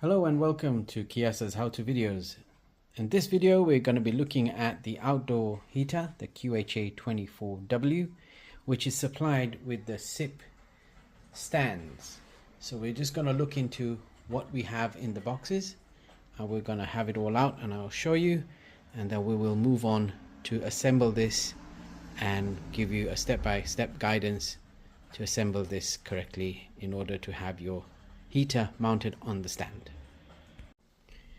Hello and welcome to KIASA's how-to videos. In this video we're going to be looking at the outdoor heater, the KIASA 2400W, which is supplied with the SIP stands. So we're just going to look into what we have in the boxes, and we're going to have it all out and I'll show you, and then we will move on to assemble this and give you a step-by-step guidance to assemble this correctly in order to have your heater mounted on the stand.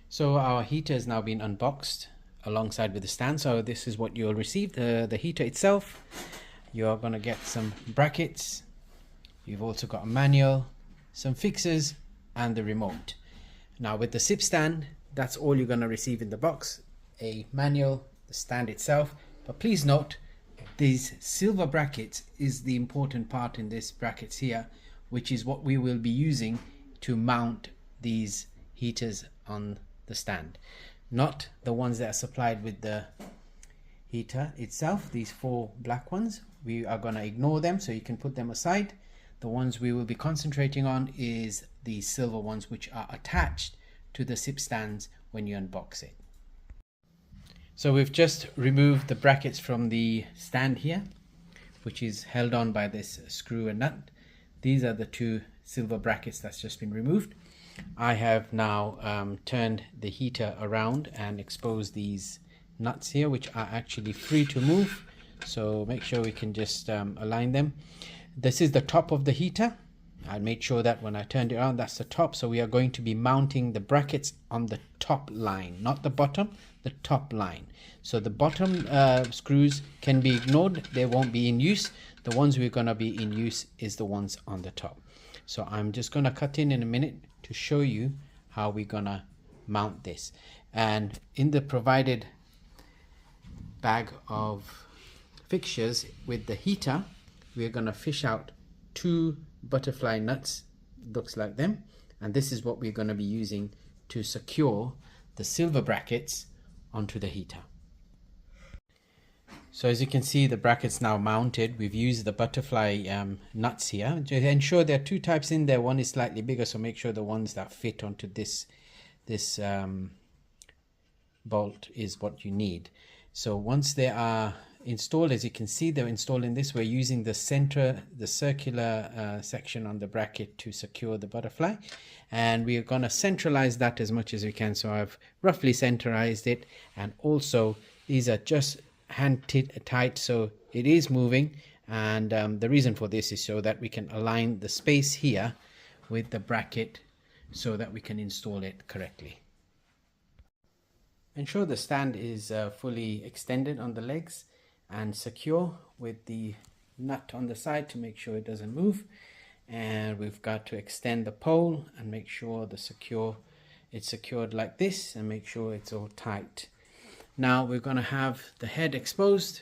So our heater has now been unboxed alongside with the stand. So this is what you'll receive, the heater itself. You're going to get some brackets. You've also got a manual, some fixes, and the remote. Now with the SIP stand, that's all you're going to receive in the box: a manual, the stand itself. But please note, these silver brackets is the important part in this brackets here, which is what we will be using to mount these heaters on the stand, not the ones that are supplied with the heater itself. These four black ones, we are going to ignore them, so you can put them aside. The ones we will be concentrating on is the silver ones, which are attached to the SIP stands when you unbox it. So we've just removed the brackets from the stand here, which is held on by this screw and nut. These are the two silver brackets that's just been removed. I have now turned the heater around and exposed these nuts here, which are actually free to move, so make sure we can just align them. This is the top of the heater. I made sure that when I turned it around, that's the top. So we are going to be mounting the brackets on the top line, not the bottom, the top line. So the bottom screws can be ignored, they won't be in use. The ones we're going to be in use is the ones on the top. So I'm just going to cut in a minute to show you how we're going to mount this. And in the provided bag of fixtures with the heater, we're going to fish out two butterfly nuts, looks like them, and this is what we're going to be using to secure the silver brackets onto the heater. So as you can see, the brackets now mounted. We've used the butterfly nuts here to ensure there are two types in there. One is slightly bigger, so make sure the ones that fit onto this bolt is what you need. So once they are installed, as you can see, they're installed in this. We're using the circular section on the bracket to secure the butterfly, and we are going to centralize that as much as we can. So I've roughly centralized it, and also these are just hand tight, so it is moving, and the reason for this is so that we can align the space here with the bracket so that we can install it correctly. Ensure the stand is fully extended on the legs and secure with the nut on the side to make sure it doesn't move, and we've got to extend the pole and make sure it's secured like this, and make sure it's all tight. Now we're going to have the head exposed,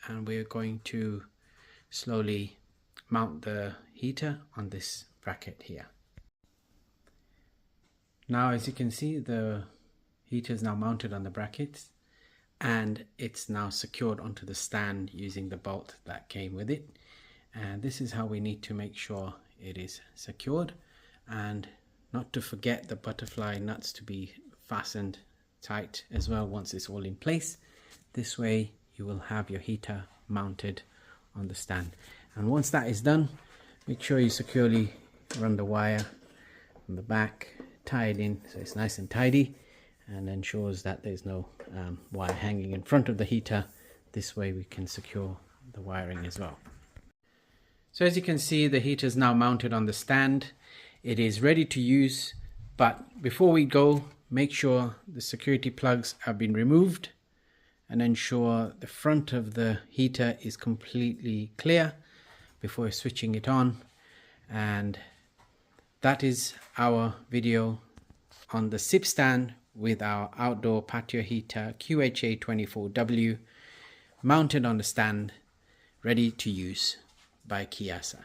and we're going to slowly mount the heater on this bracket here. Now as you can see, the heater is now mounted on the brackets, and it's now secured onto the stand using the bolt that came with it. And this is how we need to make sure it is secured, and not to forget the butterfly nuts to be fastened tight as well once it's all in place. This way you will have your heater mounted on the stand, and once that is done, make sure you securely run the wire from the back, tie it in so it's nice and tidy, and ensures that there's no wire hanging in front of the heater. This way we can secure the wiring as well. So as you can see, the heater is now mounted on the stand. It is ready to use, but before we go, make sure the security plugs have been removed, and ensure the front of the heater is completely clear before switching it on. And that is our video on the SIP stand with our outdoor patio heater KIASA 2400W mounted on the stand, ready to use by KIASA.